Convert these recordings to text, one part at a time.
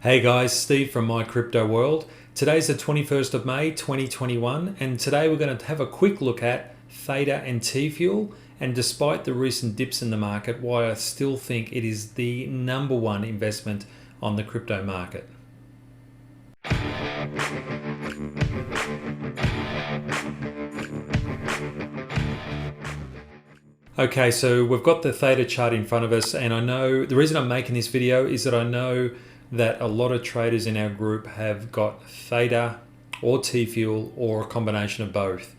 Hey guys, Steve from My Crypto World. Today's the 21st of May 2021, and today we're going to have a quick look at THETA and TFUEL, and despite the recent dips in the market, why I still think it is the number one investment on the crypto market. Okay, so we've got the THETA chart in front of us, and I know the reason I'm making this video is that I know that a lot of traders in our group have got THETA or TFUEL or a combination of both.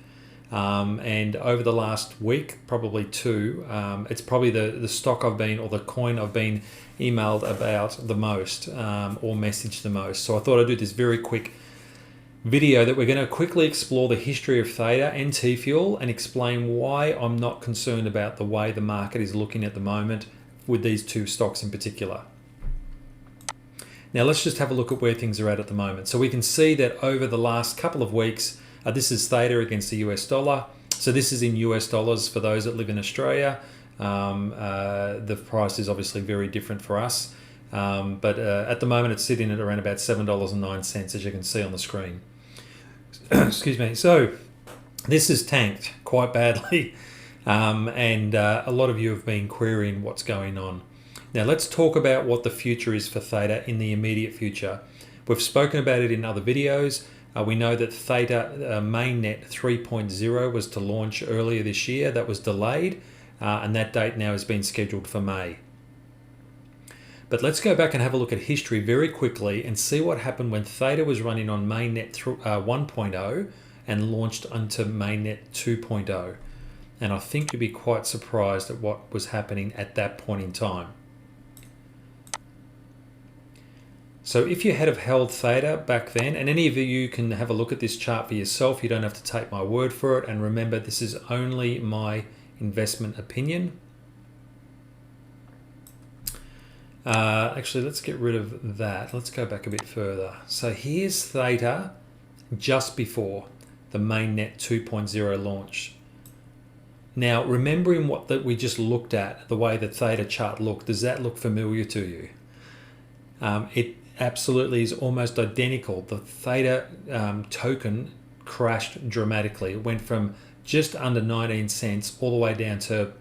And over the last week, probably two, it's probably the stock I've been, or the coin I've been emailed about the most, or messaged the most. So I thought I'd do this very quick video that we're going to quickly explore the history of THETA and TFUEL and explain why I'm not concerned about the way the market is looking at the moment with these two stocks in particular. Now let's just have a look at where things are at the moment. So we can see that over the last couple of weeks, this is THETA against the US dollar. So this is in US dollars for those that live in Australia. The price is obviously very different for us. But at the moment it's sitting at around about $7.09, as you can see on the screen. Excuse me. So this is tanked quite badly. And a lot of you have been querying what's going on. Now let's talk about what the future is for THETA in the immediate future. We've spoken about it in other videos. We know that THETA mainnet 3.0 was to launch earlier this year. That was delayed, and that date now has been scheduled for May. But let's go back and have a look at history very quickly and see what happened when THETA was running on mainnet 1.0 and launched onto mainnet 2.0. And I think you'd be quite surprised at what was happening at that point in time. So if you had have held THETA back then, and any of you can have a look at this chart for yourself, you don't have to take my word for it. And remember, this is only my investment opinion. Actually, let's get rid of that. Let's go back a bit further. So here's THETA just before the mainnet 2.0 launch. Now, remembering what that we just looked at, the way the THETA chart looked, does that look familiar to you? It absolutely is almost identical. The THETA token crashed dramatically. It went from just under 19 cents all the way down to,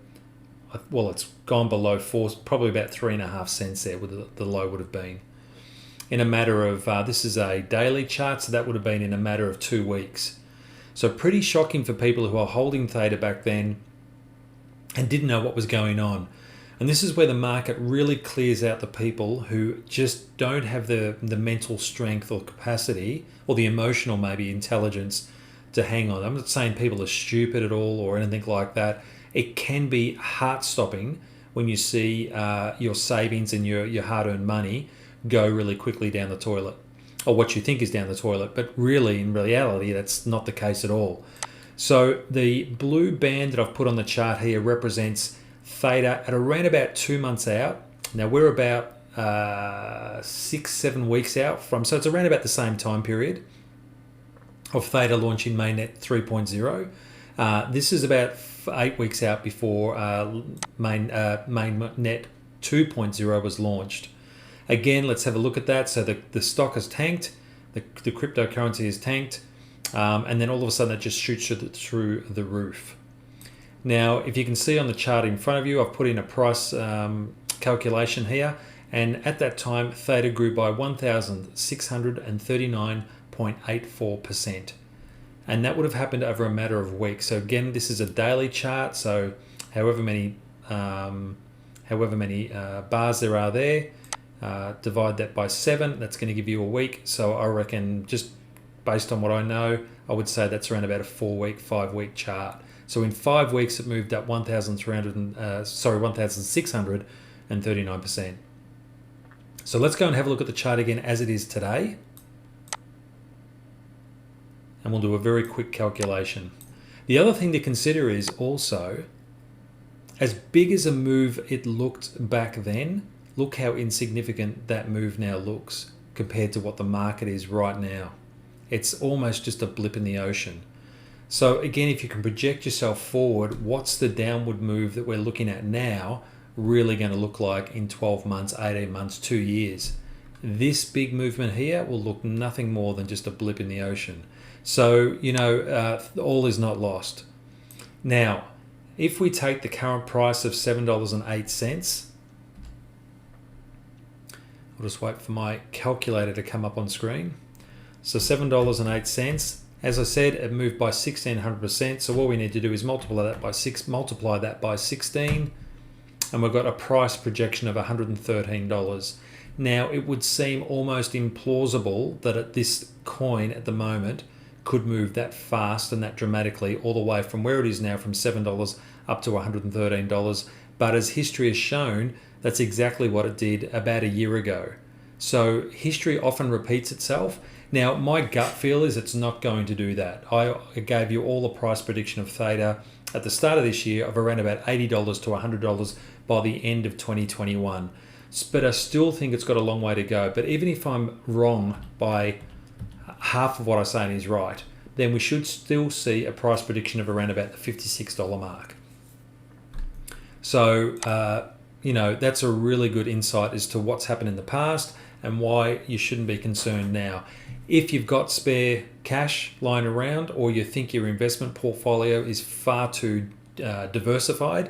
well, it's gone below 4, probably about 3.5 cents there would the low would have been. In a matter of, this is a daily chart, so that would have been in a matter of 2 weeks. So pretty shocking for people who are holding THETA back then and didn't know what was going on. And this is where the market really clears out the people who just don't have the mental strength or capacity, or the emotional maybe intelligence to hang on. I'm not saying people are stupid at all or anything like that. It can be heart-stopping when you see your savings and your hard-earned money go really quickly down the toilet, or what you think is down the toilet, but really in reality that's not the case at all. So the blue band that I've put on the chart here represents THETA at around about 2 months out. Now we're about 6-7 weeks out from, so it's around about the same time period of THETA launching mainnet 3.0. This is about 8 weeks out before mainnet 2.0 was launched. Again, let's have a look at that. So the stock has tanked, the cryptocurrency is tanked, and then all of a sudden it just shoots through the roof. Now, if you can see on the chart in front of you, I've put in a price calculation here, and at that time, THETA grew by 1,639.84%. And that would have happened over a matter of weeks. So again, this is a daily chart, so however many bars there are there, divide that by 7, that's going to give you a week. So I reckon, just based on what I know, I would say that's around about a 5-week chart. So in 5 weeks, it moved up 1,639%. So let's go and have a look at the chart again as it is today. And we'll do a very quick calculation. The other thing to consider is also, as big as a move it looked back then, look how insignificant that move now looks compared to what the market is right now. It's almost just a blip in the ocean. So again, if you can project yourself forward, what's the downward move that we're looking at now really going to look like in 12 months, 18 months, 2 years? this big movement here will look nothing more than just a blip in the ocean. So, all is not lost. Now, if we take the current price of $7.08, I'll just wait for my calculator to come up on screen. So $7.08, as I said, it moved by 1,600%. So what we need to do is multiply that by 16, and we've got a price projection of $113. Now, it would seem almost implausible that this coin at the moment could move that fast and that dramatically all the way from where it is now, from $7 up to $113. But as history has shown, that's exactly what it did about a year ago. So history often repeats itself. Now, my gut feel is it's not going to do that. I gave you all the price prediction of Theta at the start of this year of around about $80 to $100 by the end of 2021. But I still think it's got a long way to go. But even if I'm wrong by half of what I say and is right, then we should still see a price prediction of around about the $56 mark. So, that's a really good insight as to what's happened in the past and why you shouldn't be concerned now. If you've got spare cash lying around, or you think your investment portfolio is far too diversified,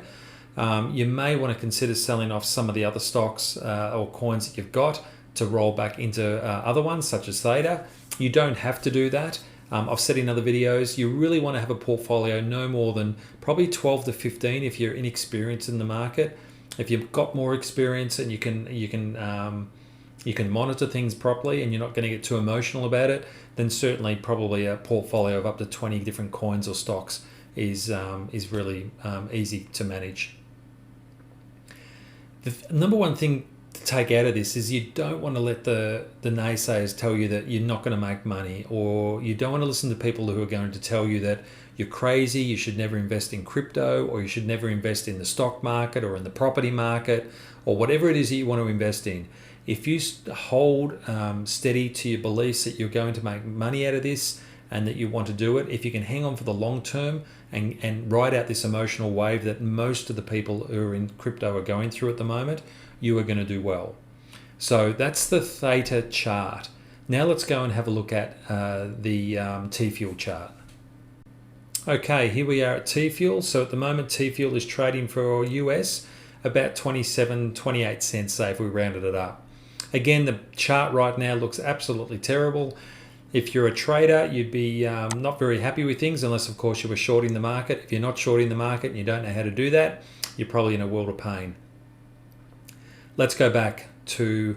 you may want to consider selling off some of the other stocks or coins that you've got to roll back into other ones such as Theta. You don't have to do that. I've said in other videos, you really want to have a portfolio no more than probably 12 to 15 if you're inexperienced in the market. If you've got more experience and you can monitor things properly and you're not going to get too emotional about it, then certainly probably a portfolio of up to 20 different coins or stocks is really easy to manage. The number one thing to take out of this is you don't want to let the naysayers tell you that you're not going to make money, or you don't want to listen to people who are going to tell you that you're crazy, you should never invest in crypto, or you should never invest in the stock market or in the property market, or whatever it is that you want to invest in. If you hold steady to your beliefs that you're going to make money out of this and that you want to do it, if you can hang on for the long term and ride out this emotional wave that most of the people who are in crypto are going through at the moment, you are going to do well. So that's the Theta chart. Now let's go and have a look at the TFUEL chart. Okay, here we are at TFUEL. So at the moment, TFUEL is trading for US about 28 cents, say, if we rounded it up. Again, the chart right now looks absolutely terrible. If you're a trader, you'd be not very happy with things, unless, of course, you were shorting the market. If you're not shorting the market and you don't know how to do that, you're probably in a world of pain. Let's go back to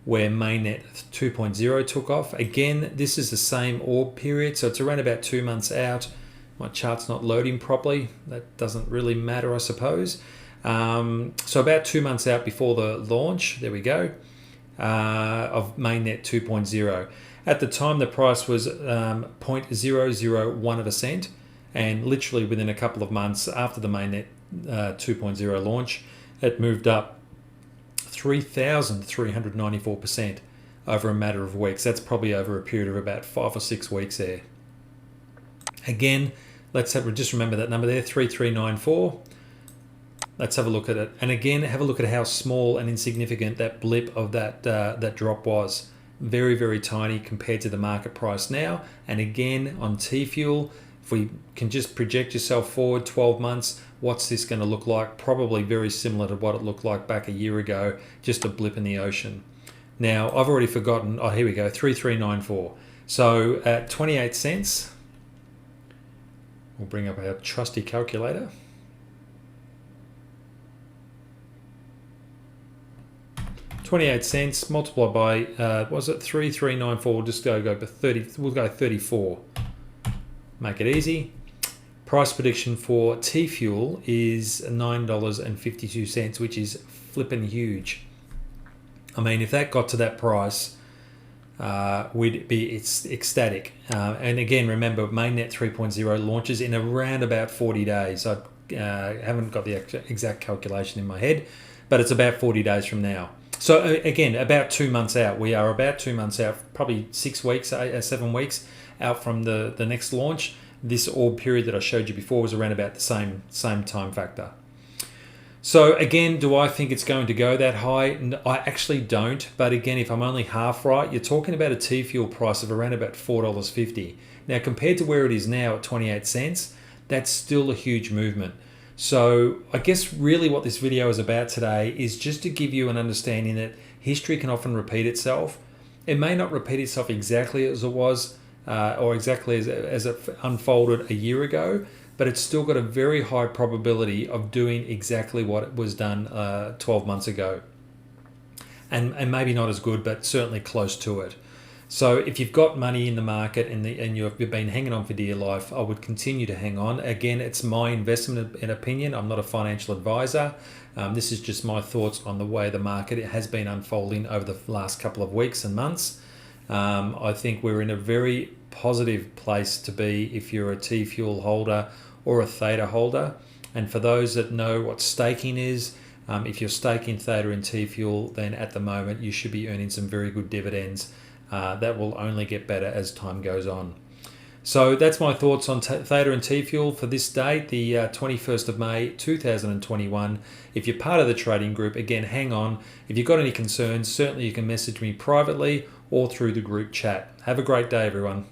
where mainnet 2.0 took off. Again, this is the same orb period, so it's around about 2 months out. My chart's not loading properly. That doesn't really matter, I suppose. So about 2 months out before the launch, there we go, of mainnet 2.0. At the time, the price was 0.001 of a cent, and literally within a couple of months after the mainnet 2.0 launch, it moved up 3,394% over a matter of weeks. That's probably over a period of about 5 or 6 weeks there. Again, just remember that number there, 3394. Let's have a look at it. And again, have a look at how small and insignificant that blip of that drop was. Very, very tiny compared to the market price now. And again, on TFUEL, if we can just project yourself forward 12 months, what's this going to look like? Probably very similar to what it looked like back a year ago, just a blip in the ocean. Now, I've already forgotten. Oh, here we go, 3394. So at 28 cents, we'll bring up our trusty calculator. $0.28 multiplied by, was it 3394? We'll just go for 30. We'll go 34. Make it easy. Price prediction for TFUEL is $9.52, which is flipping huge. I mean, if that got to that price, we'd be ecstatic. And again, remember, mainnet 3.0 launches in around about 40 days. I haven't got the exact calculation in my head, but it's about 40 days from now. So again, about 2 months out. We are about 2 months out, probably 6 weeks, 7 weeks out from the next launch. This orb period that I showed you before was around about the same time factor. So again, do I think it's going to go that high? I actually don't. But again, if I'm only half right, you're talking about a TFUEL price of around about $4.50. Now, compared to where it is now at 28 cents, that's still a huge movement. So I guess really what this video is about today is just to give you an understanding that history can often repeat itself. It may not repeat itself exactly as it was or exactly as it unfolded a year ago, but it's still got a very high probability of doing exactly what was done 12 months ago. And maybe not as good, but certainly close to it. So if you've got money in the market and you've been hanging on for dear life, I would continue to hang on. Again, it's my investment and opinion. I'm not a financial advisor. This is just my thoughts on the way the market has been unfolding over the last couple of weeks and months. I think we're in a very positive place to be if you're a TFUEL holder or a THETA holder. And for those that know what staking is, if you're staking THETA and TFUEL, then at the moment you should be earning some very good dividends. That will only get better as time goes on. So that's my thoughts on THETA and TFUEL for this date, the 21st of May 2021. If you're part of the trading group, again, hang on. If you've got any concerns, certainly you can message me privately or through the group chat. Have a great day, everyone.